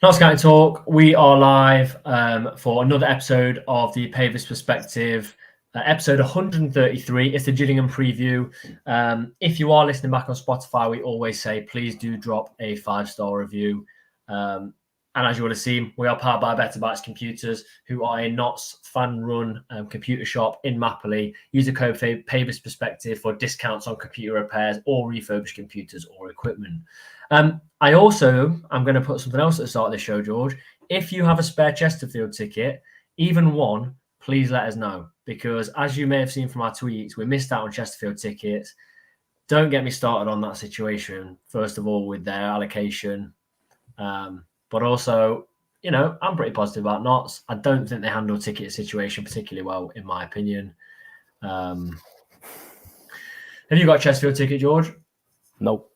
Not Scouting Talk. We are live for another episode of the Pavis Perspective, episode 133. It's the Gillingham preview. If you are listening back on Spotify, we always say please do drop a 5-star review. And as you would have seen, we are powered by Better Bytes Computers, who are a Notts fan-run computer shop in Mapley. Use the code Pavis Perspective for discounts on computer repairs or refurbished computers or equipment. I'm going to put something else at the start of the show, George. If you have a spare Chesterfield ticket, even one, please let us know. Because as you may have seen from our tweets, we missed out on Chesterfield tickets. Don't get me started on that situation, first of all, with their allocation. But also, I'm pretty positive about Notts. I don't think they handle ticket situation particularly well, in my opinion. Have you got a Chesterfield ticket, George? Nope.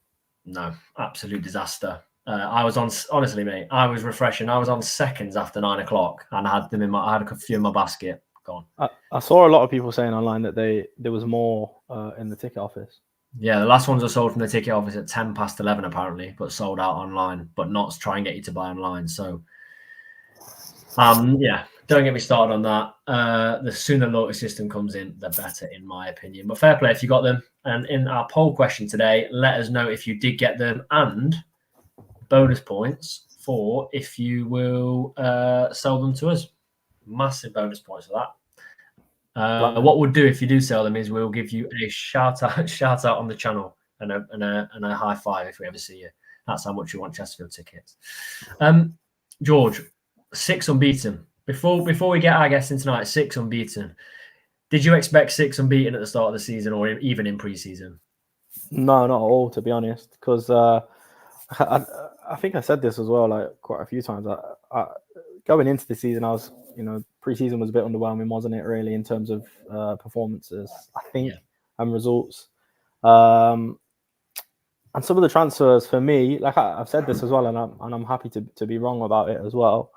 No, absolute disaster. I was on, honestly, mate, I was refreshing. I was on seconds after 9 o'clock and I had them I had a few in my basket. Gone. I saw a lot of people saying online that there was more in the ticket office. Yeah, the last ones were sold from the ticket office at 11:10 apparently, but sold out online, but not to try and get you to buy online. So, yeah, don't get me started on that. The sooner the loyalty system comes in, the better, in my opinion. But fair play if you got them. And in our poll question today, let us know if you did get them, and bonus points for if you will sell them to us. Massive bonus points for that. What we'll do if you do sell them is we'll give you a shout out on the channel and a high five if we ever see you. That's how much you want Chesterfield tickets. George, 6 unbeaten. Before we get our guests in tonight, 6 unbeaten. Did you expect 6 unbeaten at the start of the season or even in pre-season? No, not at all, to be honest. Because I think I said this as well, like quite a few times. Going into the season, I was, pre-season was a bit underwhelming, wasn't it? Really, in terms of performances, I think, and results. And some of the transfers for me, like I've said this as well, and I'm happy to be wrong about it as well.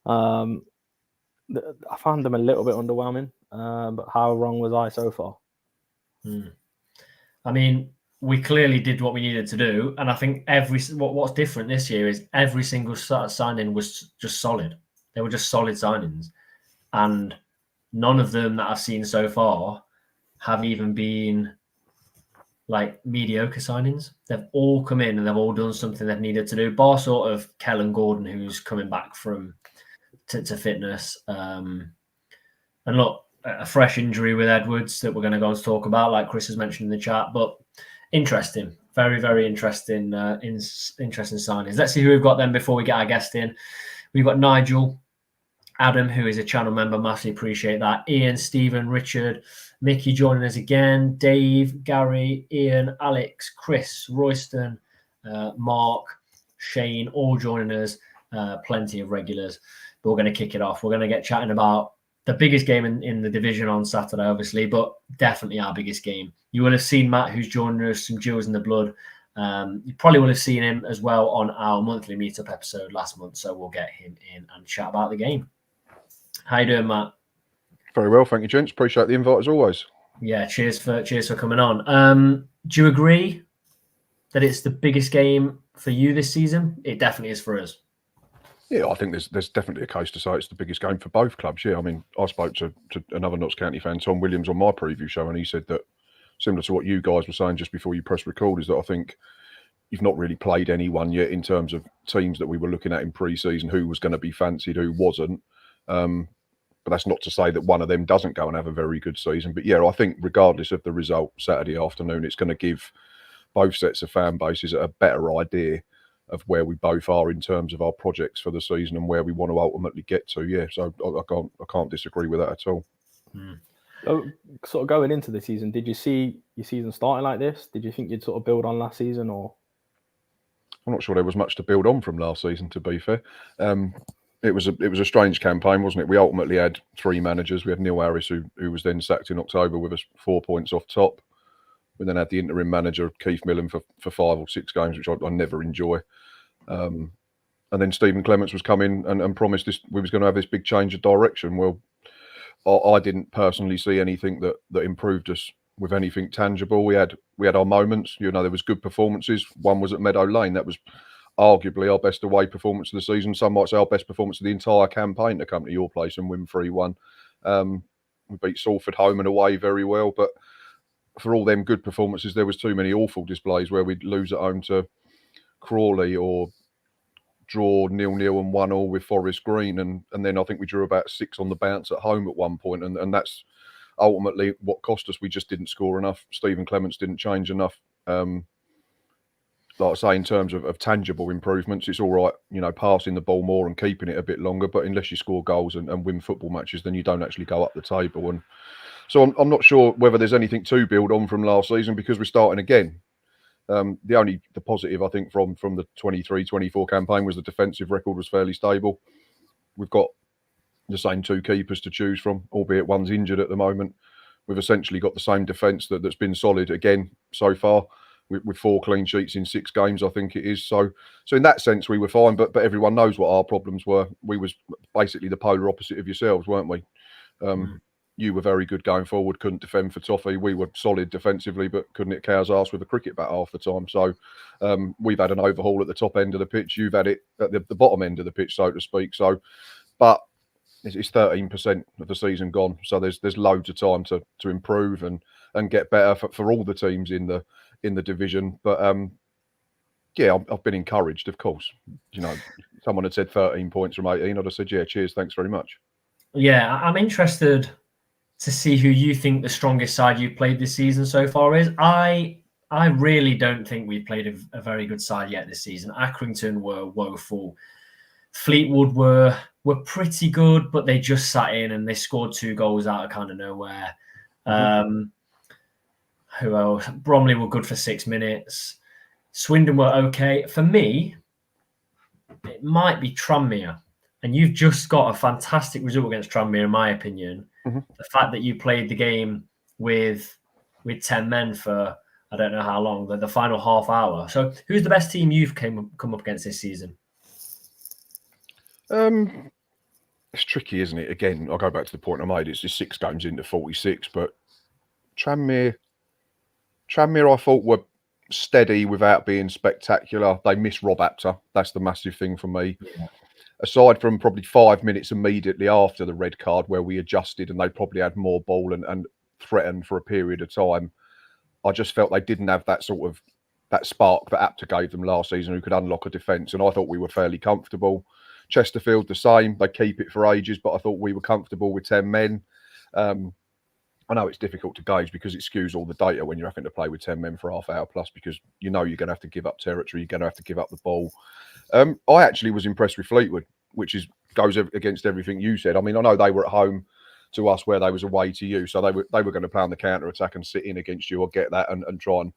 I found them a little bit underwhelming, but how wrong was I so far? I mean, we clearly did what we needed to do, and I think what's different this year is every single signing was just solid. They were just solid signings, and none of them that I've seen so far have even been like mediocre signings. They've all come in and they've all done something they've needed to do, bar sort of Kellen Gordon, who's coming back to fitness. And look, a fresh injury with Edwards that we're going to go and talk about, like Chris has mentioned in the chat. But interesting, very, very interesting, interesting signings. Let's see who we've got then before we get our guest in. We've got Nigel, Adam, who is a channel member, massively appreciate that. Ian, Stephen, Richard, Mickey joining us again. Dave, Gary, Ian, Alex, Chris, Royston, Mark, Shane, all joining us. Plenty of regulars. But we're going to kick it off. We're going to get chatting about the biggest game in the division on Saturday, obviously, but definitely our biggest game. You will have seen Matt, who's joining us, some Jewels in the Blood. You probably will have seen him as well on our monthly meetup episode last month, so we'll get him in and chat about the game. How you doing, Matt? Very well, thank you, gents. Appreciate the invite as always. Yeah, cheers for coming on. Do you agree that it's the biggest game for you this season? It definitely is for us. Yeah, I think there's definitely a case to say it's the biggest game for both clubs. Yeah, I mean, I spoke to another Notts County fan, Tom Williams, on my preview show, and he said that, similar to what you guys were saying just before you press record, is that I think you've not really played anyone yet in terms of teams that we were looking at in pre-season, who was going to be fancied, who wasn't. But that's not to say that one of them doesn't go and have a very good season. But yeah, I think regardless of the result Saturday afternoon, it's going to give both sets of fan bases a better idea of where we both are in terms of our projects for the season and where we want to ultimately get to. Yeah, so I can't disagree with that at all. Sort of going into the season, did you see your season starting like this? Did you think you'd sort of build on last season, or? I'm not sure there was much to build on from last season, to be fair. It was a strange campaign, wasn't it? We ultimately had 3 managers. We had Neil Harris, who was then sacked in October with us 4 points off top. We then had the interim manager, Keith Millen, for 5 or 6 games, which I never enjoy. And then Stephen Clements was coming and promised we was going to have this big change of direction. Well, I didn't personally see anything that improved us with anything tangible. We had our moments. There was good performances. One was at Meadow Lane. That was arguably our best away performance of the season. Some might say our best performance of the entire campaign to come to your place and win 3-1. We beat Salford home and away very well, but for all them good performances, there was too many awful displays where we'd lose at home to Crawley or draw 0-0 and 1-1 with Forest Green, and then I think we drew about 6 on the bounce at home at one point, and that's ultimately what cost us. We just didn't score enough. Stephen Clements didn't change enough. Like I say, in terms of tangible improvements, it's all right, passing the ball more and keeping it a bit longer. But unless you score goals and win football matches, then you don't actually go up the table. And so I'm not sure whether there's anything to build on from last season because we're starting again. The positive, I think, from the 23-24 campaign was the defensive record was fairly stable. We've got the same 2 keepers to choose from, albeit one's injured at the moment. We've essentially got the same defence that's been solid again so far. With 4 clean sheets in 6 games, I think it is. So in that sense, we were fine. But everyone knows what our problems were. We was basically the polar opposite of yourselves, weren't we? You were very good going forward, couldn't defend for toffee. We were solid defensively, but couldn't hit cow's arse with a cricket bat half the time. So we've had an overhaul at the top end of the pitch. You've had it at the bottom end of the pitch, so to speak. So, but it's 13% of the season gone. So there's loads of time to improve and get better for all the teams in the division. But I've been encouraged, of course. Someone had said 13 points from 18. I'd have said, yeah, cheers, thanks very much. Yeah, I'm interested to see who you think the strongest side you've played this season so far is. I really don't think we've played a very good side yet this season. Accrington were woeful. Fleetwood were pretty good, but they just sat in and they scored 2 goals out of kind of nowhere. Who else? Bromley were good for 6 minutes. Swindon were okay. For me, it might be Tranmere. And you've just got a fantastic result against Tranmere, in my opinion. The fact that you played the game with 10 men for I don't know how long, the final half hour. So who's the best team you've come up against this season? It's tricky, isn't it? Again, I'll go back to the point I made. It's just 6 games into 46, but Tranmere I thought were steady without being spectacular. They missed Rob Apter. That's the massive thing for me. Yeah. Aside from probably 5 minutes immediately after the red card where we adjusted and they probably had more ball and threatened for a period of time, I just felt they didn't have that spark that Apter gave them last season who could unlock a defence, and I thought we were fairly comfortable. Chesterfield the same. They keep it for ages, but I thought we were comfortable with 10 men. I know it's difficult to gauge because it skews all the data when you're having to play with 10 men for half hour plus because you're going to have to give up territory, you're going to have to give up the ball. I actually was impressed with Fleetwood, which goes against everything you said. I mean, I know they were at home to us where they was away to you, so they were going to play on the counter attack and sit in against you. I get that and try and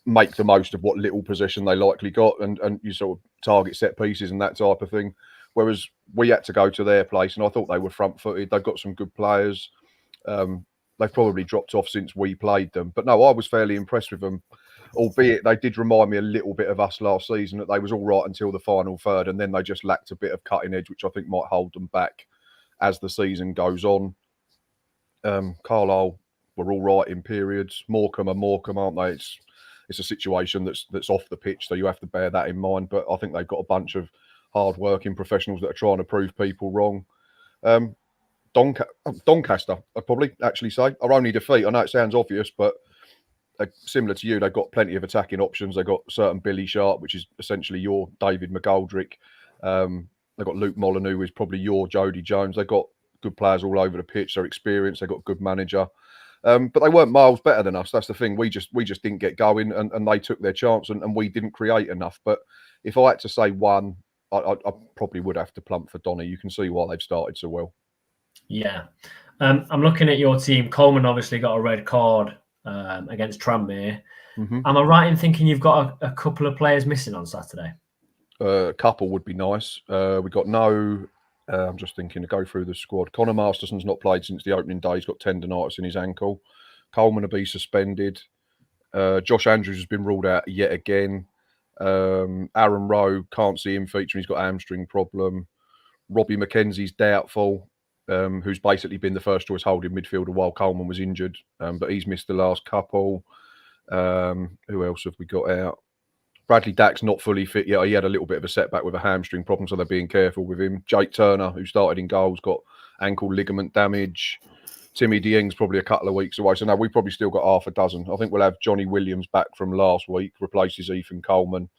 make the most of what little possession they likely got and you sort of target set pieces and that type of thing. Whereas we had to go to their place and I thought they were front-footed. They've got some good players. They've probably dropped off since we played them. But no, I was fairly impressed with them, albeit they did remind me a little bit of us last season, that they was all right until the final third, and then they just lacked a bit of cutting edge, which I think might hold them back as the season goes on. Carlisle were all right in periods. Morecambe are Morecambe, aren't they? It's a situation that's off the pitch, so you have to bear that in mind. But I think they've got a bunch of hard-working professionals that are trying to prove people wrong. Doncaster, I'd probably actually say. Our only defeat, I know it sounds obvious, but similar to you, they've got plenty of attacking options. They've got certain Billy Sharp, which is essentially your David McGoldrick. They've got Luke Molyneux, who is probably your Jody Jones. They've got good players all over the pitch. They're experienced. They've got a good manager. But they weren't miles better than us. That's the thing. We just didn't get going, and they took their chance, and we didn't create enough. But if I had to say one, I probably would have to plump for Donny. You can see why they've started so well. Yeah. I'm looking at your team. Coleman obviously got a red card against Tranmere. Mm-hmm. Am I right in thinking you've got a couple of players missing on Saturday? A couple would be nice. We got I'm just thinking to go through the squad. Connor Masterson's not played since the opening day. He's got tendonitis in his ankle. Coleman will be suspended. Josh Andrews has been ruled out yet again. Aaron Rowe, can't see him featuring. He's got a hamstring problem. Robbie McKenzie's doubtful, who's basically been the first choice holding midfielder while Coleman was injured. But he's missed the last couple. Who else have we got out? Bradley Dack's not fully fit yet. He had a little bit of a setback with a hamstring problem, so they're being careful with him. Jake Turner, who started in goals, got ankle ligament damage. Timmy Dieng's probably a couple of weeks away. So no, we've probably still got half a dozen. I think we'll have Johnny Williams back from last week, replaces Ethan Coleman.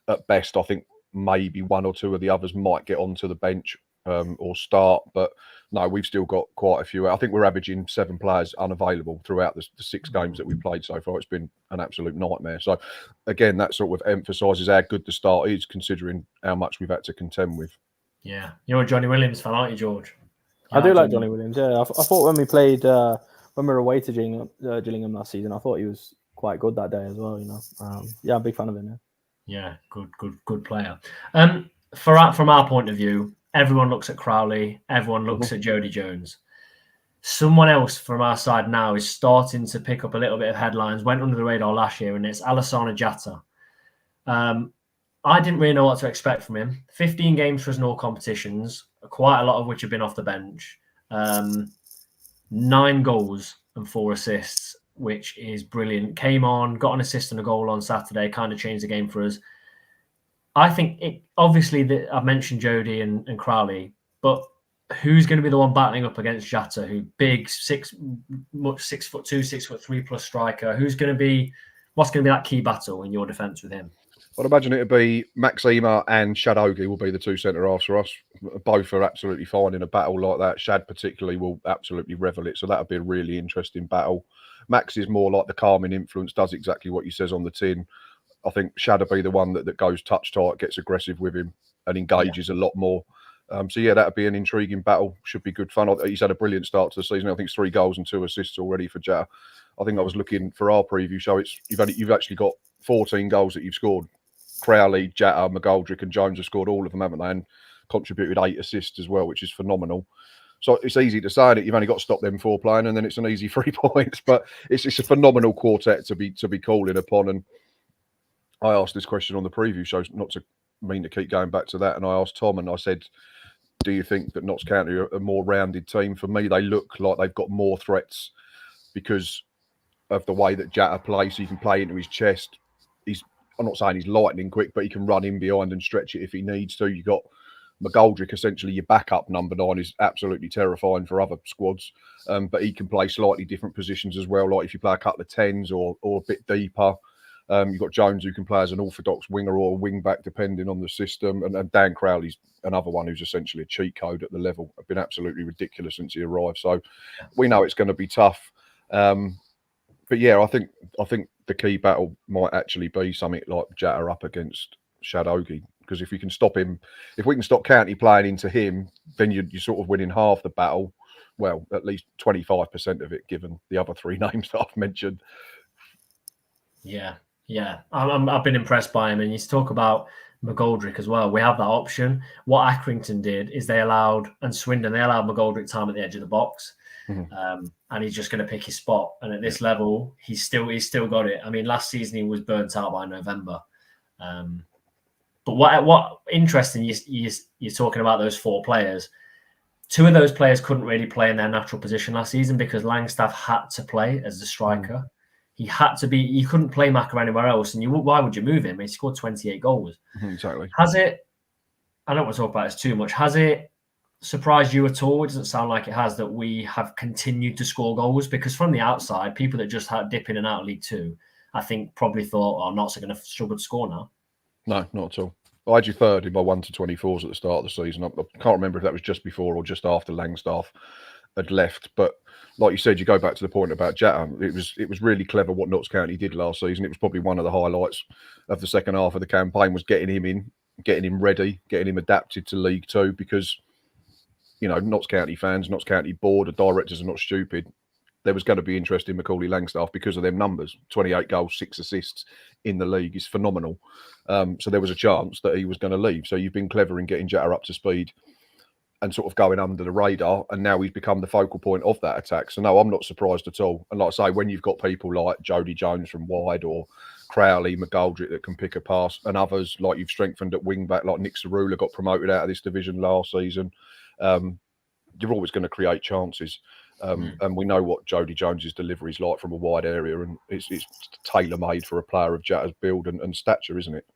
At best, I think maybe one or two of the others might get onto the bench or start. But no, we've still got quite a few. I think we're averaging 7 players unavailable throughout the 6 games that we've played so far. It's been an absolute nightmare. So again, that sort of emphasises how good the start is, considering how much we've had to contend with. Yeah, you're a Johnny Williams fan, aren't you, George? I do like Johnny Williams. Yeah, I thought when we played when we were away to Gillingham last season, I thought he was quite good that day as well. You know, yeah, I'm a big fan of him. Yeah, good player. From our point of view, everyone looks at Crowley, everyone looks at Jody Jones. Someone else from our side now is starting to pick up a little bit of headlines. Went under the radar last year, and it's Alassane Jatta. I didn't really know what to expect from him. 15 games for us in all competitions, quite a lot of which have been off the bench. 9 goals and 4 assists, which is brilliant. Came on, got an assist and a goal on Saturday, kind of changed the game for us. I think obviously I've mentioned Jody and Crowley, but who's going to be the one battling up against Jatta, who big 6'2", 6'3" plus striker? What's going to be that key battle in your defence with him? I'd imagine it'd be Maxima and Shadogi will be the 2 centre halves for us. Both are absolutely fine in a battle like that. Shad particularly will absolutely revel it. So that'll be a really interesting battle. Max is more like the calming influence, does exactly what he says on the tin. I think Shad will be the one that goes touch tight, gets aggressive with him and engages a lot more. So yeah, that'll be an intriguing battle. Should be good fun. He's had a brilliant start to the season. I think it's 3 goals and 2 assists already for Jatta. I think I was looking for our preview show. You've actually got 14 goals that you've scored. Crowley, Jatta, McGoldrick and Jones have scored all of them, haven't they? And contributed 8 assists as well, which is phenomenal. So it's easy to say that you've only got to stop them 4 playing, and then it's an easy 3 points. But it's a phenomenal quartet to be calling upon. And I asked this question on the preview show, not to mean to keep going back to that. And I asked Tom, and I said, "Do you think that Notts County are a more rounded team?" For me, they look like they've got more threats because of the way that Jatta plays. So you can play into his chest. I'm not saying he's lightning quick, but he can run in behind and stretch it if he needs to. You got McGoldrick, essentially your backup number 9, is absolutely terrifying for other squads, but he can play slightly different positions as well. Like if you play a couple of 10s or a bit deeper, you've got Jones who can play as an orthodox winger or a wing back depending on the system, and Dan Crowley's another one who's essentially a cheat code at the level. I've been absolutely ridiculous since he arrived, so we know it's going to be tough. But yeah, I think the key battle might actually be something like Jatta up against Shadogi, because if we can stop him, if we can stop County playing into him, then you're sort of winning half the battle. Well, at least 25% of it, given the other 3 names that I've mentioned. Yeah. I've been impressed by him, and you talk about McGoldrick as well. We have that option. What Accrington did is they allowed McGoldrick time at the edge of the box. And he's just going to pick his spot. And at this level, he's still got it. I mean, last season he was burnt out by November. But what interesting, you're talking about those 4 players. 2 of those players couldn't really play in their natural position last season because Langstaff had to play as the striker. He had to be. You couldn't play Macca anywhere else. And why would you move him? He scored 28 goals. Exactly. Has it? I don't want to talk about this too much. Has it surprised you at all? It doesn't sound like it has, that we have continued to score goals, because from the outside, people that just had dip in and out of League 2, I think probably thought, Notts are going to struggle to score now. No, not at all. I had you third in my 1 to 24s at the start of the season. I can't remember if that was just before or just after Langstaff had left. But like you said, you go back to the point about Jatta. It was really clever what Notts County did last season. It was probably one of the highlights of the second half of the campaign, was getting him in, getting him ready, getting him adapted to League 2, because Notts County fans, Notts County board, the directors are not stupid. There was going to be interest in Macaulay Langstaff because of them numbers. 28 goals, 6 assists in the league is phenomenal. So there was a chance that he was going to leave. So you've been clever in getting Jatta up to speed and sort of going under the radar, and now he's become the focal point of that attack. So no, I'm not surprised at all. And like I say, when you've got people like Jody Jones from wide, or Crowley, McGoldrick that can pick a pass, and others like you've strengthened at wing back, like Nick Cerula got promoted out of this division last season, you're always going to create chances. And we know what Jody Jones's delivery is like from a wide area, and it's tailor-made for a player of Jatta's build and stature, isn't it?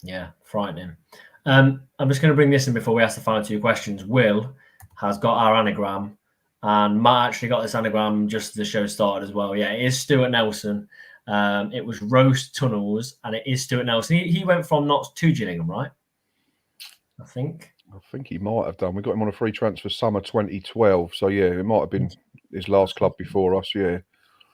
Yeah, frightening. I'm just going to bring this in before we ask the final two questions. Will has got our anagram, and Matt actually got this anagram just as the show started as well. Yeah, it is Stuart Nelson. It was Roast Tunnels, and it is Stuart Nelson. He went from Notts to Gillingham, right? I think he might have done. We got him on a free transfer summer 2012. So, yeah, it might have been his last club before us, yeah.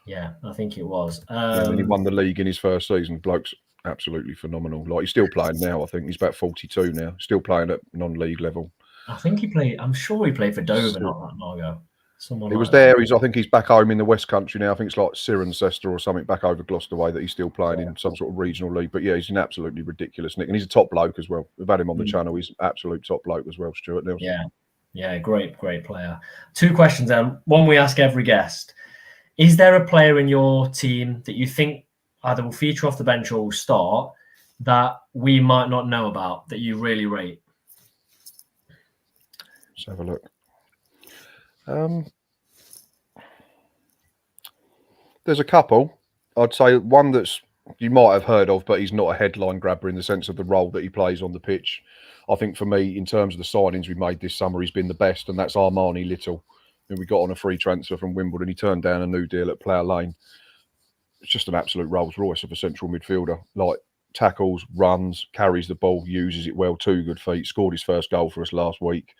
Yeah, I think it was. And then he won the league in his first season. Bloke's absolutely phenomenal. Like, he's still playing now, I think. He's about 42 now. Still playing at non-league level. I think he played, I'm sure he played for Dover not that long ago. He was there. I think he's back home in the West Country now. I think it's like Cirencester or something back over Gloucester way that he's still playing in some sort of regional league. But yeah, he's an absolutely ridiculous nick. And he's a top bloke as well. We've had him on the channel. He's an absolute top bloke as well, Stuart Nelson. Yeah, great player. Two questions then. One we ask every guest. Is there a player in your team that you think either will feature off the bench or will start that we might not know about that you really rate? Let's have a look. There's a couple. I'd say one that's you might have heard of, but he's not a headline grabber in the sense of the role that he plays on the pitch. I think for me, in terms of the signings we made this summer, he's been the best, and that's Armani Little, who we got on a free transfer from Wimbledon. He turned down a new deal at Plough Lane. It's just an absolute Rolls Royce of a central midfielder. Like, tackles, runs, carries the ball, uses it well, 2 good feet, scored his first goal for us last week.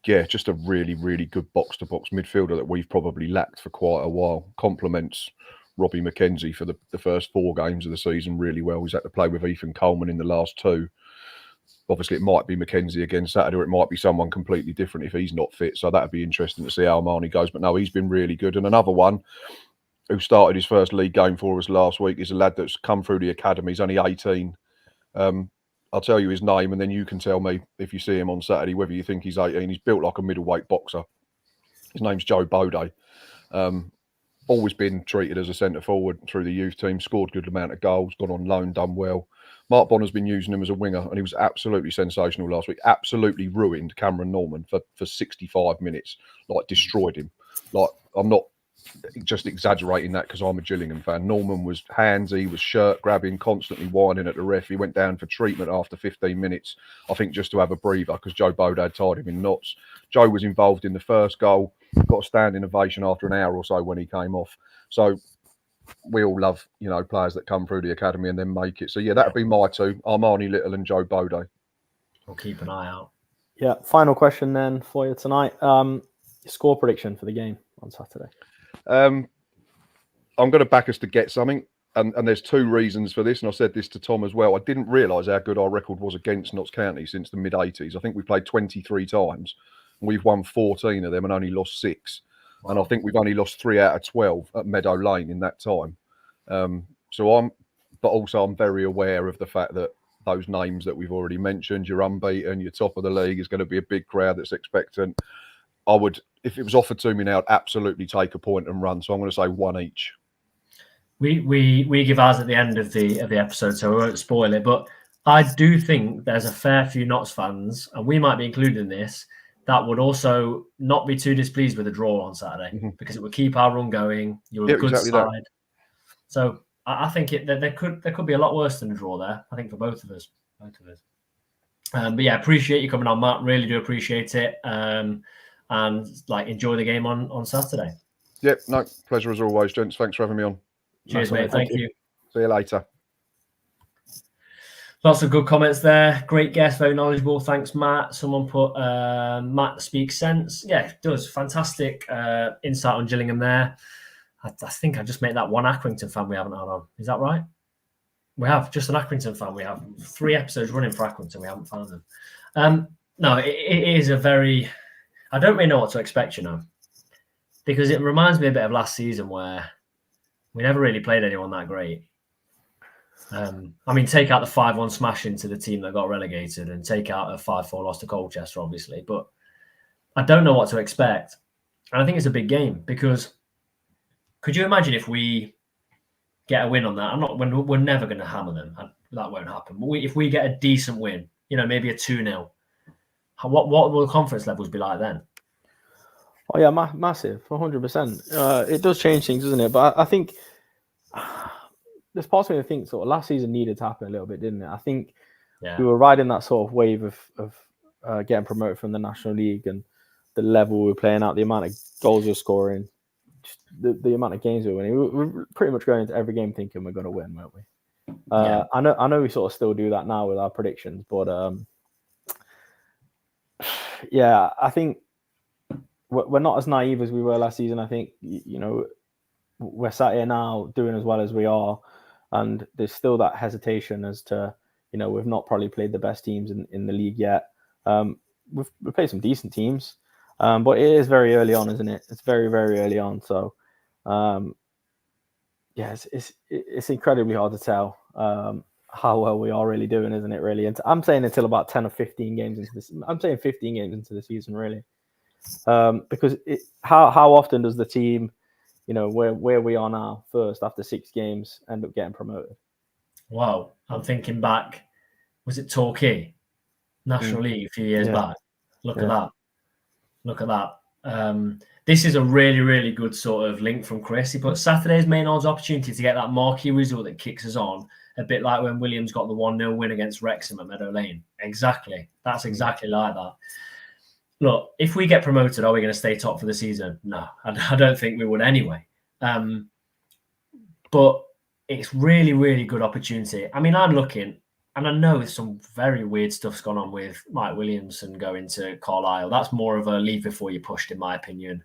Yeah, just a really, really good box-to-box midfielder that we've probably lacked for quite a while. Complements Robbie McKenzie for the first 4 games of the season really well. He's had to play with Ethan Coleman in the last 2. Obviously, it might be McKenzie again Saturday, or it might be someone completely different if he's not fit. So that'd be interesting to see how Armani goes. But no, he's been really good. And another one who started his first league game for us last week is a lad that's come through the academy. He's only 18. I'll tell you his name, and then you can tell me if you see him on Saturday whether you think he's 18. He's built like a middleweight boxer. His name's Joe Bode. Always been treated as a centre forward through the youth team. Scored a good amount of goals. Gone on loan, done well. Mark Bonner's been using him as a winger, and he was absolutely sensational last week. Absolutely ruined Cameron Norman for 65 minutes. Like, destroyed him. Like, I'm not just exaggerating that because I'm a Gillingham fan. Norman was handsy, was shirt grabbing, constantly whining at the ref. He went down for treatment after 15 minutes, I think, just to have a breather because Joe Bode had tied him in knots. Joe was involved in the first goal, got a standing ovation after an hour or so when he came off. So we all love, players that come through the academy and then make it. So yeah, that'd be my 2, Armani Little and Joe Bode. We'll keep an eye out. Yeah, final question then for you tonight. Score prediction for the game on Saturday. I'm going to back us to get something, and there's 2 reasons for this, and I said this to Tom as well. I didn't realise how good our record was against Notts County since the mid-80s. I think we played 23 times, and we've won 14 of them and only lost 6. Wow. And I think we've only lost 3 out of 12 at Meadow Lane in that time. But also I'm very aware of the fact that those names that we've already mentioned, you're unbeaten, you're top of the league, is going to be a big crowd that's expectant. I would, if it was offered to me now, I'd absolutely take a point and run. So I'm going to say 1 each. We give ours at the end of the episode, so we won't spoil it. But I do think there's a fair few Notts fans, and we might be included in this, that would also not be too displeased with a draw on Saturday because it would keep our run going. You're a good exactly side. That. So I think there could be a lot worse than a draw there. I think for both of us. But yeah, appreciate you coming on, Matt. Really do appreciate it. And enjoy the game on Saturday. Yep, no, pleasure as always, gents. Thanks for having me on. Cheers, mate. Thank you. See you later. Lots of good comments there. Great guest, very knowledgeable. Thanks, Matt. Someone put Matt speaks sense. Yeah, it does. Fantastic insight on Gillingham there. I think I just made that one Accrington fan we haven't had on. Is that right? We have just an Accrington fan. We have 3 episodes running for Accrington. We haven't found them. No, it is a very... I don't really know what to expect, because it reminds me a bit of last season where we never really played anyone that great. Take out the 5-1 smash into the team that got relegated and take out a 5-4 loss to Colchester, obviously. But I don't know what to expect. And I think it's a big game because could you imagine if we get a win on that? We're never going to hammer them. That won't happen. But if we get a decent win, maybe a 2-0, what will the confidence levels be like then? Oh yeah, massive, 100%. It does change things, doesn't it? But I think there's parts of me that think sort of last season needed to happen a little bit, didn't it? I think we were riding that sort of wave of getting promoted from the National League and the level we were playing at, the amount of goals we were scoring, just the amount of games we were winning. We were pretty much going into every game thinking we're going to win, weren't we? I know we sort of still do that now with our predictions, but yeah, I think we're not as naive as we were last season. I think, you know, we're sat here now doing as well as we are, and there's still that hesitation as to, you know, we've not probably played the best teams in the league yet. We've played some decent teams, but it is very early on, isn't it? It's very, very early on. So, yeah, it's incredibly hard to tell how well we are really doing, isn't it? Really, and I'm saying until about 10 or 15 games into this. I'm saying 15 games into the season, really, because how often does the team, you know, where we are now, first after 6 games, end up getting promoted? Wow, I'm thinking back. Was it Torquay National League a few years back? Look at that. Look at that. This is a really, really good sort of link from Chris. He put Saturday's main odds opportunity to get that marquee result that kicks us on, a bit like when Williams got the 1-0 win against Wrexham at Meadow Lane. Exactly. That's exactly like that. Look, if we get promoted, are we going to stay top for the season? No, I don't think we would anyway. But it's really, really good opportunity. I mean, I'm looking, and I know some very weird stuff's gone on with Mike Williamson going to Carlisle. That's more of a leave before you pushed, in my opinion.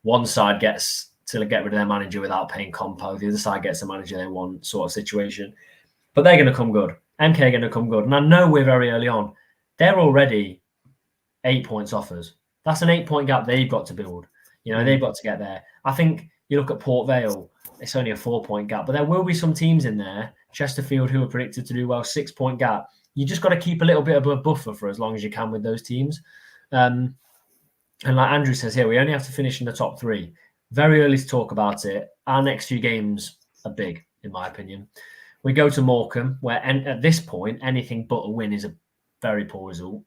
One side gets to get rid of their manager without paying compo. The other side gets the manager they want, sort of situation. But they're going to come good. MK are going to come good. And I know we're very early on. They're already 8 points off us. That's an 8-point gap they've got to build. You know, they've got to get there. I think you look at Port Vale, it's only a 4-point gap, but there will be some teams in there, Chesterfield, who are predicted to do well, 6-point gap. You just got to keep a little bit of a buffer for as long as you can with those teams. And like Andrew says here, we only have to finish in the top 3. Very early to talk about it. Our next few games are big, in my opinion. We go to Morecambe, where at this point, anything but a win is a very poor result.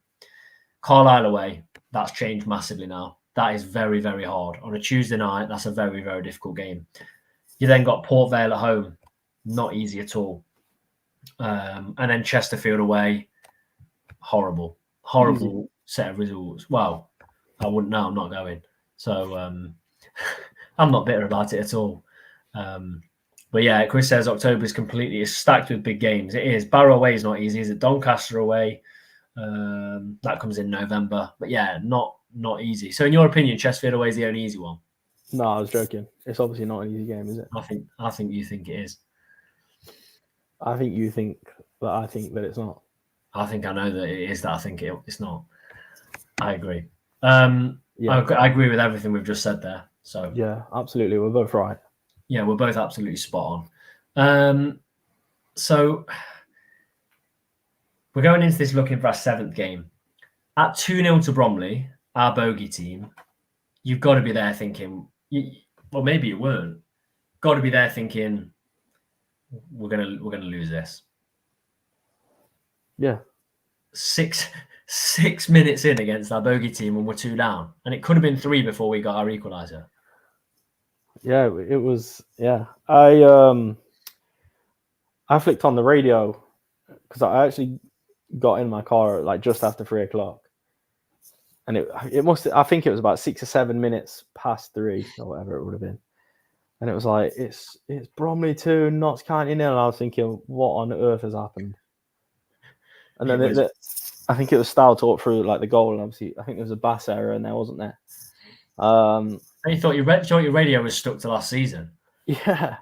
Carlisle away, that's changed massively now. That is very, very hard. On a Tuesday night, that's a very, very difficult game. You then got Port Vale at home, not easy at all. And then Chesterfield away, horrible set of results. Well, I wouldn't know, I'm not going. So I'm not bitter about it at all. But yeah, Chris says October is stacked with big games. It is. Barrow away is not easy, is it? Doncaster away, that comes in November. But yeah, not easy. So in your opinion, Chesterfield away is the only easy one? No, I was joking. It's obviously not an easy game, is it? I think you think it is. I think you think that I think that it's not. I think I know that it is that I think it's not. I agree. Yeah. I agree with everything we've just said there. So yeah, absolutely. We're both right. Yeah, we're both absolutely spot on. So we're going into this looking for our 7th game. At 2-0 to Bromley, our bogey team, you've got to be there thinking, well, maybe you weren't. Got to be there thinking, we're gonna lose this. Yeah. 6 minutes in against our bogey team, and we're 2 down, and it could have been 3 before we got our equaliser. Yeah, it was. Yeah, I flicked on the radio because I actually got in my car like just after 3 o'clock, and it must. I think it was about 6 or 7 minutes past 3 or whatever it would have been, and it was like it's Bromley 2, Notts County 0. And I was thinking, what on earth has happened? And then I think it was Stow talked through like the goal, and obviously I think there was a Bass error in there, wasn't there? And you thought your radio was stuck to last season. Yeah,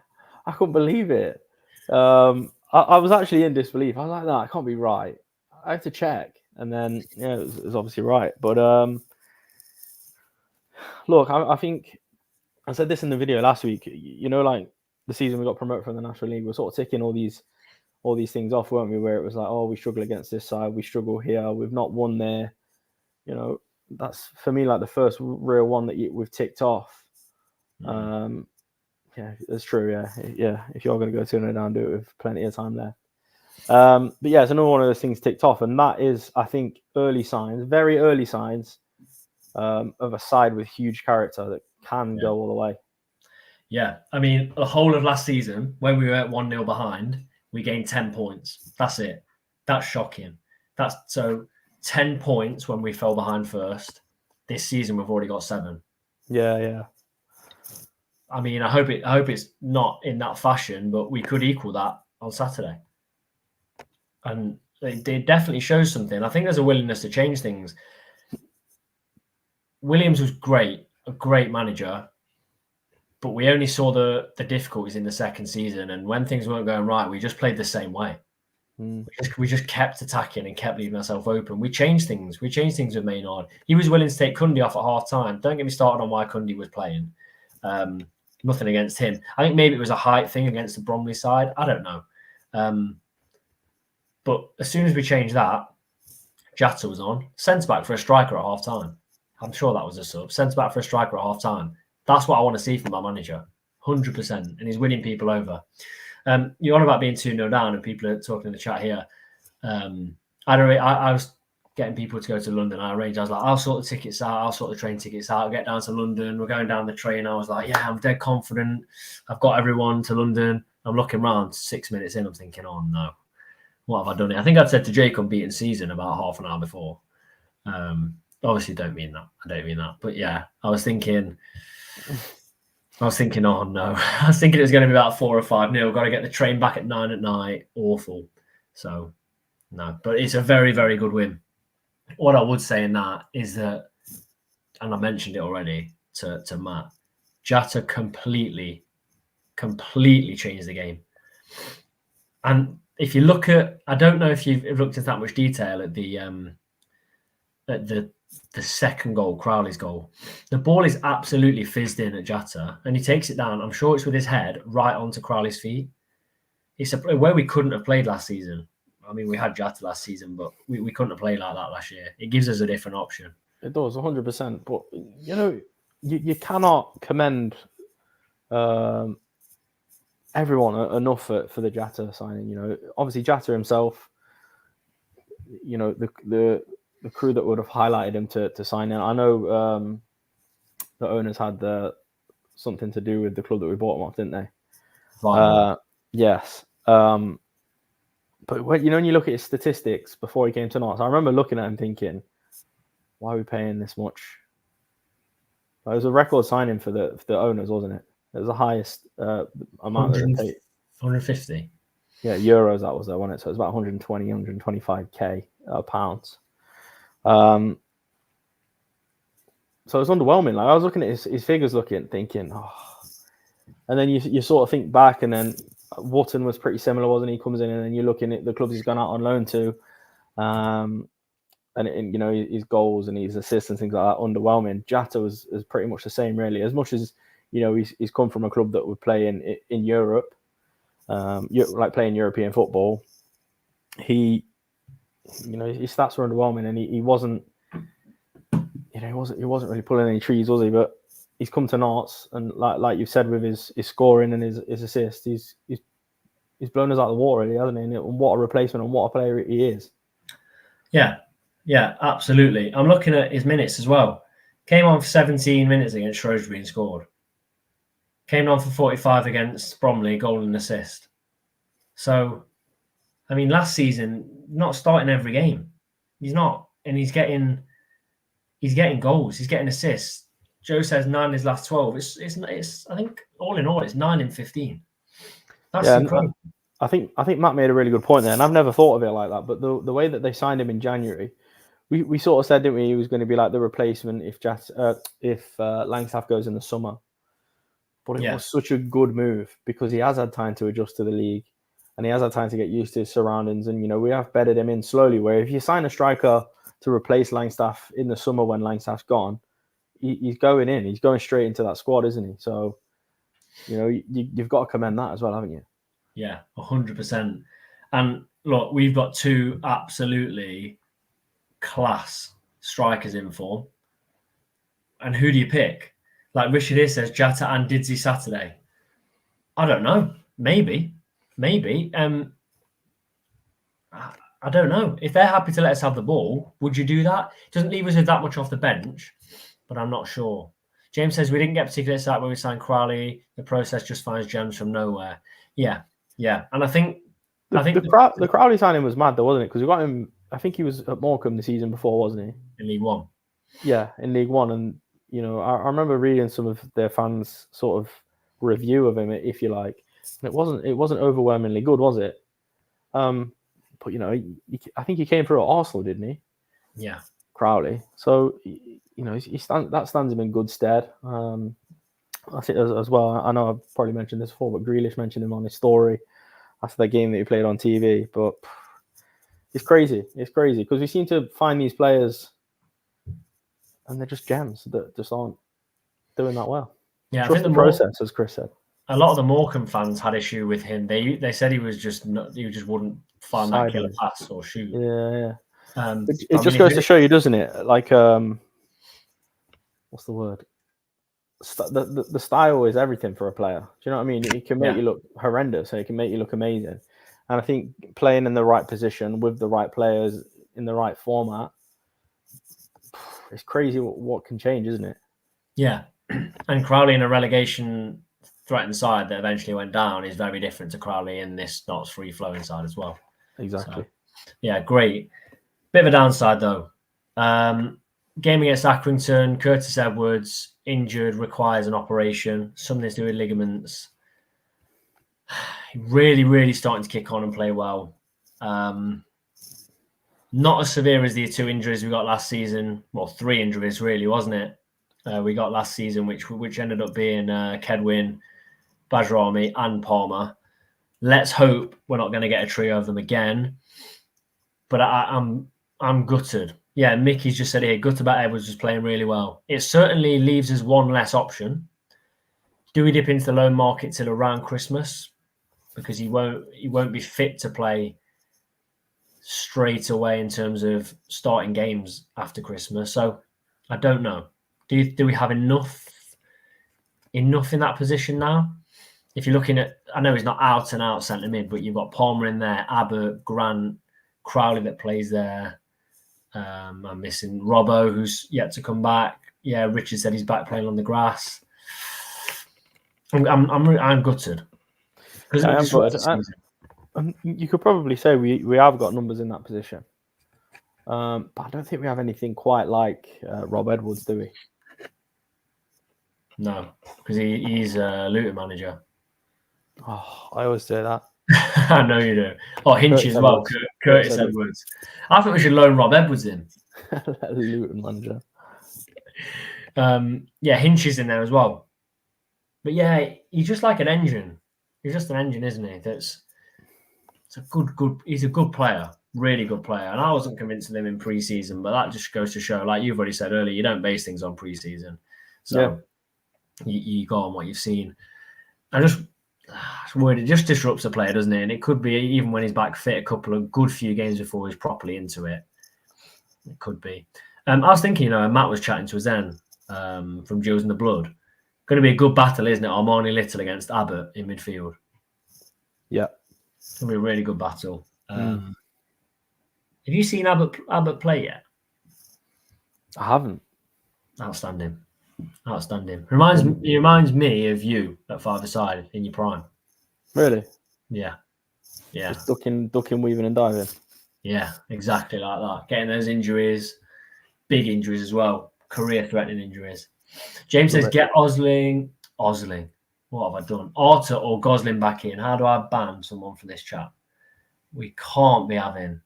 I couldn't believe it. I was actually in disbelief. I was like, no, it can't be right. I have to check. And then, yeah, it was obviously right. But look, I think I said this in the video last week. You know, like the season we got promoted from the National League, we're sort of ticking all these things off, weren't we? Where it was like, oh, we struggle against this side, we struggle here, we've not won there. You know, that's for me like the first real one that we've ticked off. Yeah, that's true. Yeah. If you're going to go 2-0 down, do it with plenty of time left. But yeah, it's another one of those things ticked off, and that is, I think, early signs, very early signs of a side with huge character that can go all the way. Yeah, I mean, the whole of last season, when we were at 1-0 behind, we gained 10 points. That's it. That's shocking. That's so 10 points when we fell behind first. This season, we've already got 7. Yeah. I mean, I hope it's not in that fashion, but we could equal that on Saturday. And it definitely shows something. I think there's a willingness to change things. Williams was great, a great manager, but we only saw the difficulties in the second season. And when things weren't going right, we just played the same way. We just kept attacking and kept leaving ourselves open. We changed things. We changed things with Maynard. He was willing to take Cundy off at half time. Don't get me started on why Cundy was playing. Nothing against him. I think maybe it was a height thing against the Bromley side. I don't know. But as soon as we changed that, Jatta was on. Centre back for a striker at half time. I'm sure that was a sub. Centre back for a striker at half time. That's what I want to see from my manager. 100%. And he's winning people over. You're on about being 2-0 down, and people are talking in the chat here. I was getting people to go to London. I was like, I'll sort the tickets out. I'll sort the train tickets out. I'll get down to London. We're going down the train. I was like, yeah, I'm dead confident. I've got everyone to London. I'm looking around 6 minutes in. I'm thinking, oh, no. What have I done? I think I'd said to Jake unbeaten season about half an hour before. Obviously, don't mean that. I don't mean that. But yeah, I was thinking, oh no. I was thinking it was going to be about 4 or 5-0. Got to get the train back at 9 at night. Awful. So, no. But it's a very, very good win. What I would say in that is that, and I mentioned it already to Matt, Jatta completely changed the game. And if you look at, I don't know if you've looked at that much detail at the second goal, Crowley's goal. The ball is absolutely fizzed in at Jatta, and he takes it down. I'm sure it's with his head right onto Crowley's feet. It's a where we couldn't have played last season. I mean, we had Jatta last season, but we couldn't have played like that last year. It gives us a different option. It does, 100%. But, you know, you cannot commend everyone enough for the Jatta signing. You know, obviously Jatta himself, you know, the crew that would have highlighted him to sign in. I know the owners had something to do with the club that we bought him off, didn't they? Right. Yes. But when you look at his statistics before he came to Notts, I remember looking at him thinking, why are we paying this much? It was a record signing for the owners, wasn't it? It was the highest amount that they paid. 150. Yeah, euros that was there, wasn't it? So it was about 120, 125k pounds. So it's underwhelming. Like, I was looking at his figures, thinking, oh. And then you sort of think back, and then Wotton was pretty similar, wasn't he? Comes in, and then you're looking at the clubs he's gone out on loan to, and you know, his goals and his assists and things like that, underwhelming. Jatta was pretty much the same, really. As much as, you know, he's come from a club that would play in Europe, like playing European football. You know, his stats were underwhelming, and he wasn't, you know, he wasn't really pulling any trees, was he? But he's come to Notts, and like you've said, with his scoring and his assists, he's blown us out of the water, really, hasn't he? And what a replacement and what a player he is. Yeah, absolutely. I'm looking at his minutes as well. Came on for 17 minutes against Shrewsbury and scored. Came on for 45 against Bromley, goal and assist. So, I mean, last season, not starting every game. He's not, and he's getting goals. He's getting assists. Joe says 9 in his last 12. It's I think all in all, it's 9 in 15. That's incredible. I think Matt made a really good point there, and I've never thought of it like that. But the way that they signed him in January, we sort of said, didn't we, he was going to be like the replacement if Langstaff goes in the summer. But it was such a good move because he has had time to adjust to the league, and he has had time to get used to his surroundings. And, you know, we have bedded him in slowly, where if you sign a striker to replace Langstaff in the summer when Langstaff's gone, he's going in. He's going straight into that squad, isn't he? So, you know, you've got to commend that as well, haven't you? Yeah, 100%. And look, we've got 2 absolutely class strikers in form. And who do you pick? Like Richard here says, Jatta and Didsey Saturday. I don't know. Maybe. I I don't know. If they're happy to let us have the ball, would you do that? It doesn't leave us with that much off the bench, but I'm not sure. James says we didn't get particularly excited when we signed Crowley. The process just finds gems from nowhere. Yeah. And I think the Crowley signing was mad though, wasn't it? Because we got him. I think he was at Morecambe the season before, wasn't he? in League One. Yeah, in League One, and I remember reading some of their fans' sort of review of him, if you like. And it wasn't overwhelmingly good, was it? But I think he came through at Arsenal, didn't he? Yeah, Crowley. So that stands him in good stead. I think as well. I know I've probably mentioned this before, but Grealish mentioned him on his story after the game that he played on TV. But it's crazy. It's crazy because we seem to find these players, and they're just gems that just aren't doing that well. Yeah, Trust the process, as Chris said. A lot of the Morecambe fans had issue with him. They said he just wouldn't find that killer pass or shoot. Yeah. It just goes to show you, doesn't it? Like, what's the word? The style is everything for a player. Do you know what I mean? It can make you look horrendous, and it can make you look amazing. And I think playing in the right position with the right players in the right format, it's crazy what can change, isn't it? Yeah. And Crowley in a relegation threatened side that eventually went down is very different to Crowley in this not free-flowing side as well. Exactly. So, yeah, great. Bit of a downside, though. Game against Accrington, Curtis Edwards, injured, requires an operation, something to do with ligaments. Really, really starting to kick on and play well. Not as severe as the 2 injuries we got last season. Well, 3 injuries, really, wasn't it? We got last season, which ended up being Kedwin, Bajrami, and Palmer. Let's hope we're not going to get a trio of them again. But I'm gutted. Yeah, Mickey's just said here, gutted about Edwards just playing really well. It certainly leaves us one less option. Do we dip into the loan market till around Christmas? Because he won't be fit to play straight away in terms of starting games after Christmas. So I don't know. Do we have enough in that position now? If you're looking at, I know he's not out and out centre mid, but you've got Palmer in there, Abbott, Grant, Crowley that plays there. I'm missing Robbo, who's yet to come back. Yeah, Richard said he's back playing on the grass. I'm gutted. You could probably say we have got numbers in that position, but I don't think we have anything quite like Rob Edwards, do we? No, because he's a Luton manager. Oh, I always say that. I know you do. Oh, Hinch as well. Curtis Edwards. I think we should loan Rob Edwards in. Luton manager. Yeah, Hinch is in there as well. But yeah, he's just like an engine. He's just an engine, isn't he? It's a good. He's a good player, really good player. And I wasn't convinced of him in pre-season, but that just goes to show, like you've already said earlier, you don't base things on pre-season. So you go on what you've seen. I just worried it just disrupts the player, doesn't it? And it could be even when he's back fit, a couple of good few games before he's properly into it. It could be. I was thinking, Matt was chatting to us then from Jules in the Blood. Going to be a good battle, isn't it? Armani Little against Abbott in midfield. Yeah. It's going to be a really good battle. Have you seen Abbott play yet? I haven't. Outstanding. Reminds me of you at 5-a-side in your prime. Really? Yeah. Just ducking, weaving, and diving. Yeah, exactly like that. Getting those injuries, big injuries as well, career-threatening injuries. James says, get Osling. What have I done? Arter or Gosling back in. How do I ban someone from this chat? We can't be having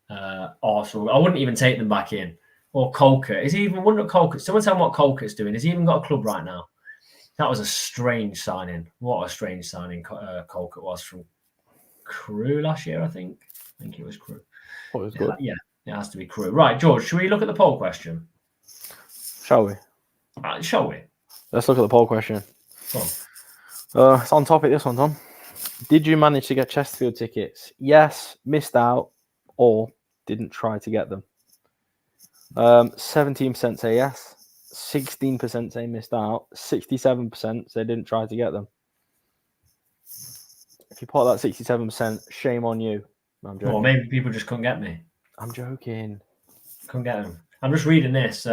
Arsenal. I wouldn't even take them back in. Or Colquitt. Is he even wonder Colquitt? Someone tell me what Colquitt's doing. Has he even got a club right now? That was a strange signing. What a strange signing Colquitt was from Crewe last year, I think. I think it was Crewe. Oh, it was good. Yeah, it has to be Crewe. Right, George, should we look at the poll question? Shall we? Shall we? Let's look at the poll question. It's on topic, this one, Tom. Did you manage to get Chesterfield tickets? Yes, missed out, or didn't try to get them? 17% say yes, 16% say missed out, 67% say didn't try to get them. If you put that 67%, shame on you. No, I'm joking. Or maybe people just couldn't get me. I'm joking. Couldn't get him. I'm just reading this.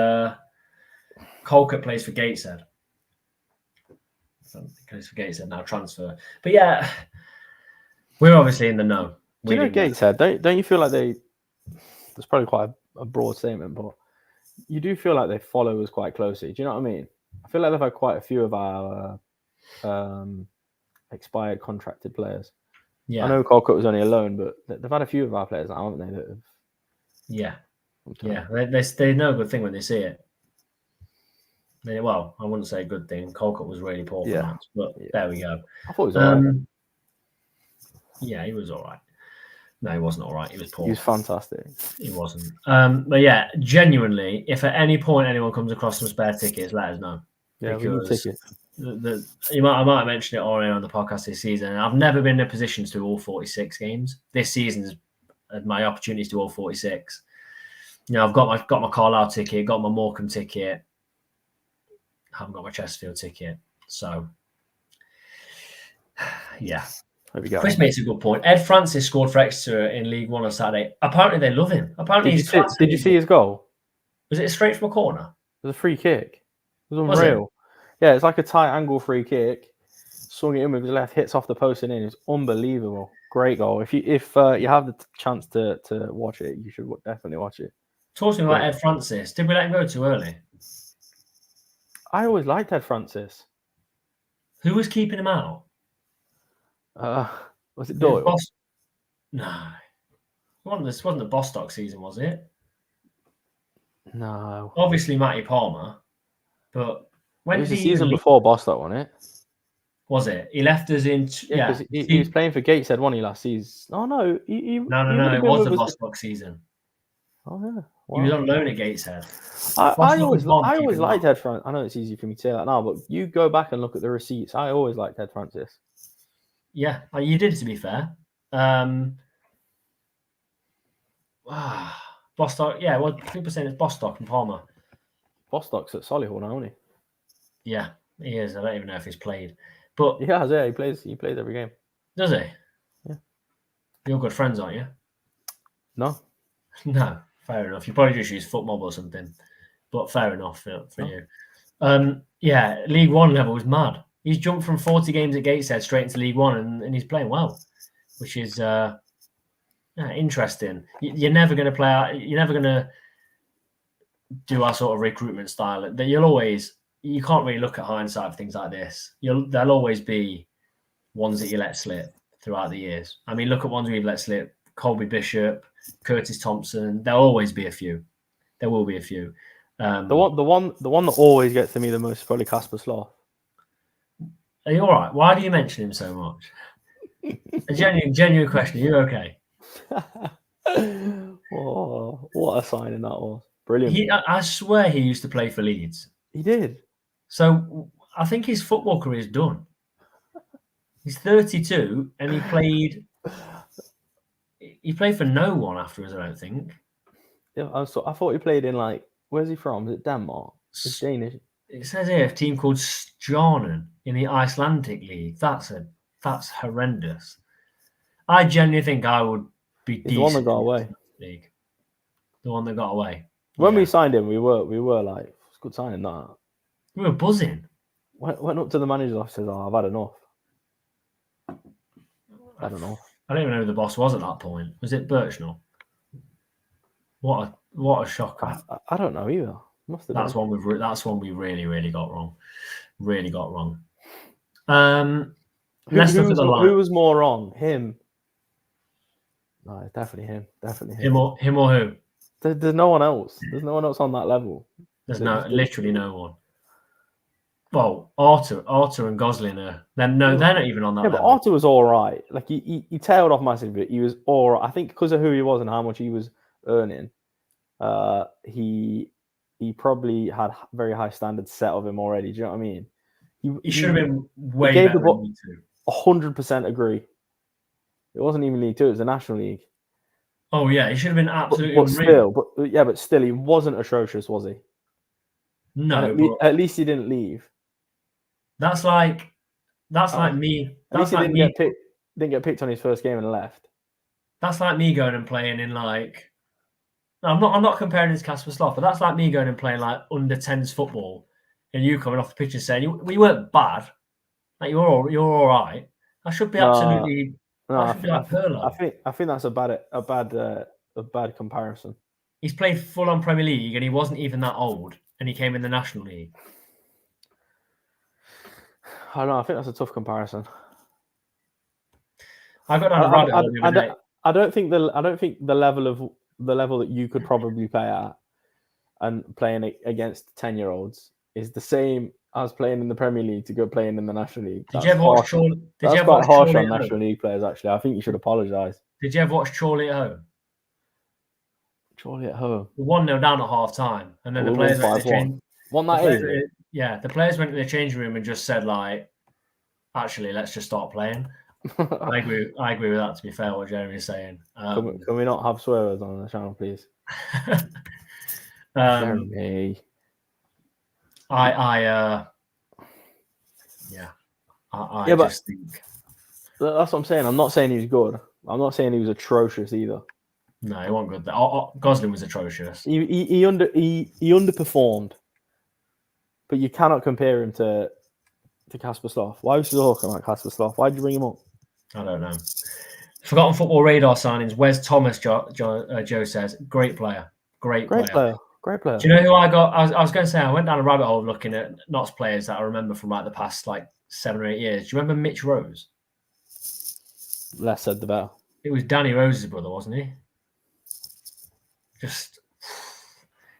Colquitt plays for Gateshead. Plays for Gateshead now, transfer. But yeah, we're obviously in the know. Do you know Gateshead? Don't you feel like they? That's probably quite a broad statement, but you do feel like they follow us quite closely. Do you know what I mean? I feel like they've had quite a few of our expired contracted players. Yeah. I know Colquitt was only a loan, but they've had a few of our players now, haven't they? That have, yeah. They know a good thing when they see it. Well, I wouldn't say a good thing. Colquitt was really poor for that, but there we go. I thought it was all right. Yeah, he was all right. No, he wasn't all right. He was poor. He was fantastic. He wasn't. But yeah, genuinely, if at any point anyone comes across some spare tickets, let us know. Yeah, we need tickets. I might have mentioned it already on the podcast this season. I've never been in a position to do all 46 games. This season's my opportunity to do all 46. You know, I've got my Carlisle ticket, got my Morecambe ticket. I haven't got my Chesterfield ticket. So, yeah. Chris makes a good point. Ed Francis scored for Exeter in League One on Saturday. Apparently, they love him. Apparently, did you see his goal? Was it straight from a corner? It was a free kick. It was unreal. Yeah, it's like a tight angle free kick. Swung it in with his left, hits off the post and in. It's unbelievable. Great goal. If you have the chance to watch it, you should definitely watch it. Talking about Ed Francis, did we let him go too early? I always liked Ed Francis. Who was keeping him out? Was it Doyle? No. This wasn't the Bostock season, was it? No. Obviously, Matty Palmer. But when it was the season before Bostock, wasn't it? Was it? He left us in. Yeah, because he was playing for Gateshead, wasn't he, last season? Oh, no. No. It was the Bostock season. Oh, yeah. Wow. He was on loan at Gateshead. I always liked Ed Francis. I know it's easy for me to say that now, but you go back and look at the receipts. I always liked Ed Francis. Yeah, you did, to be fair. Bostock, yeah. Well, people saying it's Bostock and Palmer. Bostock's at Solihull now, isn't he? Yeah, he is. I don't even know if he's played, but he has. Yeah, he plays every game. Does he? Yeah. You're good friends, aren't you? No. No, fair enough. You probably just use FootMob or something, but fair enough for you. Yeah, League One level was mad. He's jumped from 40 games at Gateshead straight into League One, and he's playing well, which is interesting. You're never going to play out. You're never going to do our sort of recruitment style. You can't really look at hindsight of things like this. There'll always be ones that you let slip throughout the years. I mean, look at ones we've let slip: Colby Bishop, Curtis Thompson. There'll always be a few. There will be a few. The one that always gets to me the most is probably Casper Sloth. Are you all right? Why do you mention him so much? A genuine question. Are you okay? Oh, what a signing that was. Brilliant. I swear he used to play for Leeds. He did. So I think his football career is done. He's 32 and he played for no one afterwards, I don't think. Yeah, I thought he played in where's he from? Is it Denmark? It's Danish. It says here a team called Stjarnan in the Icelandic League. That's horrendous. I genuinely think I would be decent. The one that got away. League. The one that got away. When we signed him, we were like, it's a good signing that. We were buzzing. Went up to the manager's office and said, I've had enough. I don't know. I don't even know who the boss was at that point. Was it Birchnell? What a shocker. I don't know either. Must have that's one we really, really got wrong. Really got wrong. Let's look at the line. Who was more wrong? Him. No, it's definitely him. Definitely him. Him or who? There's no one else. There's no one else on that level. There's literally no one. Well, Arthur and Gosling are. They're not even on that level. But Arthur was all right. Like he tailed off massively, but he was all right. I think because of who he was and how much he was earning, he probably had very high standards set of him already. Do you know what I mean? He should have been way better than League Two. 100% agree. It wasn't even League Two; it was the National League. Oh yeah, he should have been absolutely. But still, he wasn't atrocious, was he? No, at least he didn't leave. That's like me. At least he didn't get picked on his first game and left. That's like me going and playing in like. No, I'm not comparing this to Casper Slough, but that's like me going and playing like under 10s football, and you coming off the pitch and saying we weren't bad, like you're all right. I should be absolutely. No, I should be like Perlo. I think that's a bad comparison. He's played full on Premier League and he wasn't even that old, and he came in the National League. I don't know. I think that's a tough comparison. I got down a rabbit hole the other day. I don't think the level that you could probably play at and playing against 10-year-olds is the same as playing in the Premier League to go playing in the National League. Did you ever watch Chorley? That's quite harsh on National League players. Actually, I think you should apologise. Did you ever watch Chorley at home? Chorley at home. 1-0 down at half time, and then the players went to the change. The players went to the changing room and just said, like, actually, let's just start playing. I agree with that, to be fair, what Jeremy's saying. Can we not have swearers on the channel, please? Jeremy. I just think that's what I'm saying. I'm not saying he was good. I'm not saying he was atrocious either. No, he wasn't good. Gosling was atrocious. He underperformed, but you cannot compare him to Casper Slough. Why was you talking about Casper Slough? Why did you bring him up? I don't know. Forgotten football radar signings. Wes Thomas, Joe says, great player. Great player. Great player. Do you know who I got? I was going to say, I went down a rabbit hole looking at Notts players that I remember from like the past like 7 or 8 years. Do you remember Mitch Rose? Less said the better. It was Danny Rose's brother, wasn't he? Just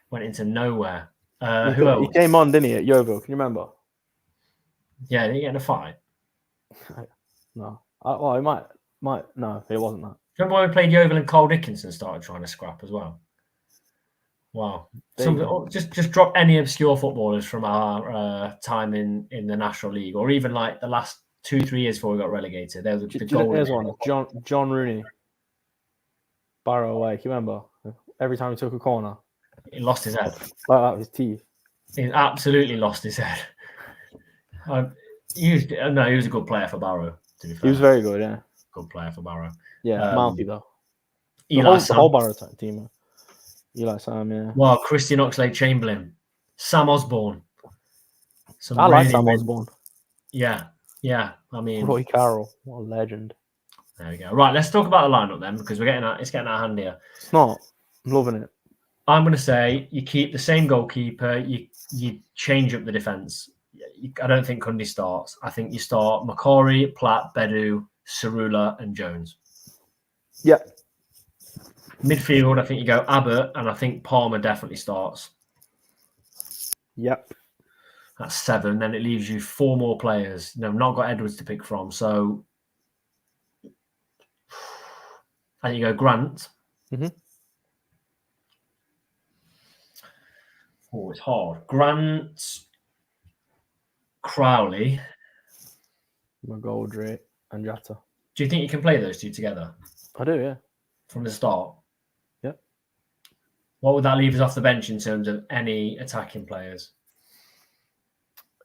went into nowhere. Who else? He came on, didn't he, at Yeovil? Can you remember? Yeah, did he get in a fight? No. Well, he might. No, it wasn't that. Remember when we played Yeovil and Cole Dickinson started trying to scrap as well? Wow. Just drop any obscure footballers from our time in the National League, or even like the last 2-3 years before we got relegated. There was the golden. There's one. John Rooney. Barrow away. Can you remember? Every time he took a corner, he lost his head. Like that with his teeth. He absolutely lost his head. He was a good player for Barrow, to be fair. He was very good, yeah. Good player for Barrow. Yeah, mouthy though. The whole Barrow team. Eli Sam, yeah. Well, Christian Oxlade-Chamberlain, Sam Osborne. I like Sam Osborne. Yeah. I mean, Roy Carroll, what a legend. There we go. Right, let's talk about the lineup then, because it's getting out of hand here. It's not. I'm loving it. I'm going to say you keep the same goalkeeper. You change up the defence. I don't think Cundy starts. I think you start McCory, Platt, Bedu, Cerula, and Jones. Yep. Midfield, I think you go Abbott, and I think Palmer definitely starts. Yep. That's 7. Then it leaves you 4 more players. I've not got Edwards to pick from. So I think you go Grant. Mm-hmm. Oh, it's hard. Grant, Crowley, McGoldrick, and Jatta. Do you think you can play those two together? I do, yeah. From the start? Yep. What would that leave us off the bench in terms of any attacking players?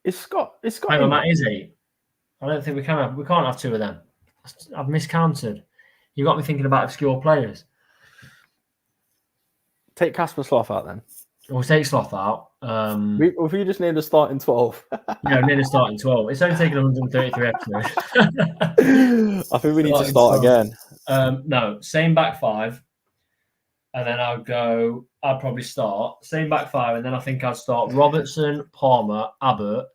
It's Scott. Hang on, that is 8. I don't think we can't have 2 of them. I've miscounted. You got me thinking about obscure players. Take Casper Slough out then. We'll take Slough out. If you just need a starting 12. Yeah, we need a starting 12. It's only taken 133 episodes. I think we need to start again. No, same back 5. And then I'd probably start same back 5, and then I think I'd start Robertson, Palmer, Abbott,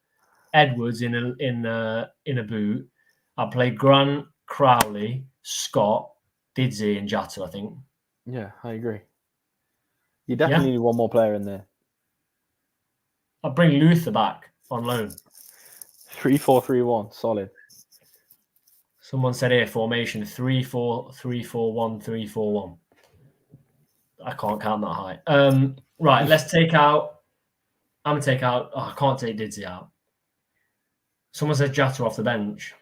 Edwards in a boot. I'd play Grant, Crowley, Scott, Didsey, and Jatta, I think. Yeah, I agree. You definitely need one more player in there. I'd bring Luther back on loan. 3-4-3-1, solid. Someone said here formation 3-4-3-4-1, 3-4-1. I can't count that high. Right, let's take out. I'm gonna take out. I can't take Didsey out. Someone said Jatta off the bench.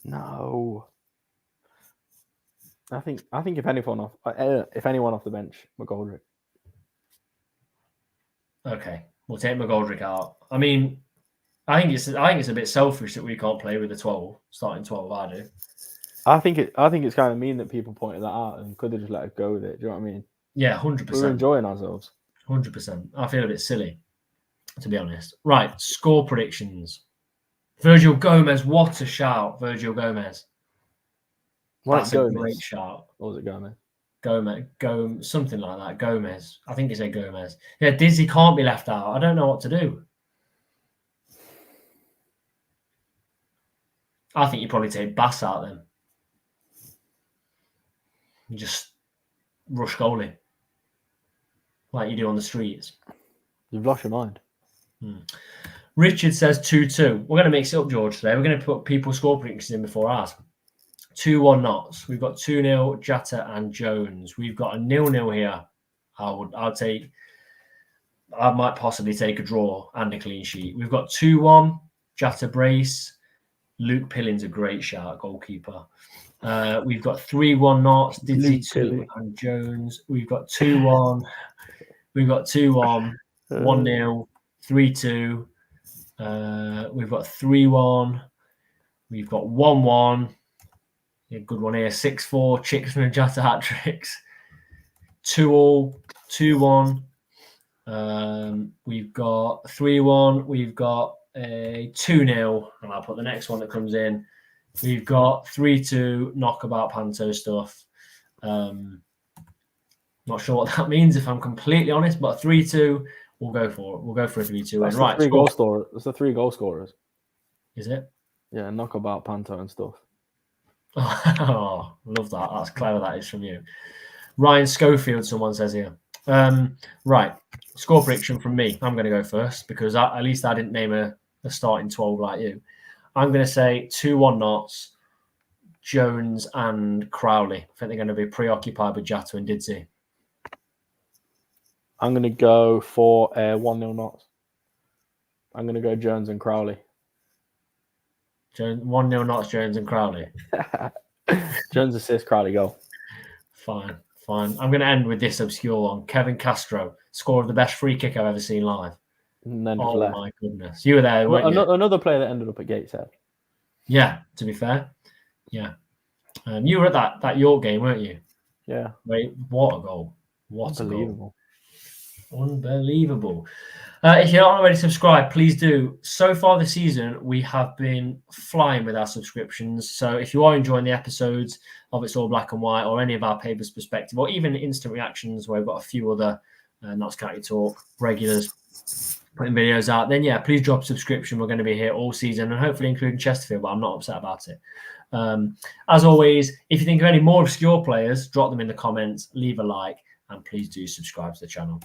No. I think if anyone off the bench, McGoldrick. Okay, we'll take McGoldrick out. I think it's a bit selfish that we can't play with the 12 starting 12. I do. I think it's kind of mean that people pointed that out and could have just let us go with it. Do you know what I mean? Yeah, 100%. We were enjoying ourselves. 100%. I feel a bit silly, to be honest. Right, score predictions. Virgil Gomez, what a shout, Virgil Gomez. That's a great shout. What was it, Gomez? Something like that. Gomez. I think he said Gomez. Yeah, Dizzy can't be left out. I don't know what to do. I think you probably take Bass out then. You just rush goalie like you do on the streets. You've lost your mind. Richard says 2-2. We're going to mix it up, George, today. We're going to put people's score predictions in before ours. 2-1 Notts. We've got 2-0 Jatta and Jones. We've got a 0-0 here. I might possibly take a draw and a clean sheet. We've got 2-1 Jatta Brace. Luke Pilling's a great shout, goalkeeper. We've got 3-1 Notts, Dizzy 2 and Jones. We've got 2-1. We've got 2-1, 1-0, 3-2. We've got 3-1. We've got 1-1. Yeah, good one here. 6-4, Chickson and Jatta hat tricks. 2-2, 2-1. We've got 3-1. We've got a 2-0, and I'll put the next one that comes in. We've got 3-2 knockabout Panto stuff. Not sure what that means, if I'm completely honest, but 3-2, we'll go for it. We'll go for a 3-2. That's right, the 3 goal scorer. That's the 3 goal scorers. Is it? Yeah, knockabout Panto and stuff. Oh, love that. That's clever. That is from you. Ryan Schofield, someone says here. Right, score prediction from me. I'm going to go first because at least I didn't name a starting 12 like you. I'm going to say 2-1 Notts, Jones and Crowley. I think they're going to be preoccupied with Jatta and Didzy. I'm going to go for 1-0 Notts. I'm going to go Jones and Crowley. 1-0 Notts, Jones and Crowley. Jones assist, Crowley goal. Fine. I'm going to end with this obscure one. Kevin Castro, score of the best free kick I've ever seen live. And then oh my goodness. You were there, weren't you? Another player that ended up at Gateshead. Yeah, to be fair. Yeah. You were at that York game, weren't you? Yeah. Wait, what a goal. What Unbelievable. a goal. Unbelievable. If you're not already subscribed, please do. So far this season, we have been flying with our subscriptions. So if you are enjoying the episodes of It's All Black and White or any of our Pavis Perspective or even Instant Reactions where we've got a few other Notts County Talk regulars putting videos out, then yeah, please drop a subscription. We're going to be here all season and hopefully including Chesterfield, but I'm not upset about it. As always, if you think of any more obscure players, drop them in the comments, leave a like, and please do subscribe to the channel.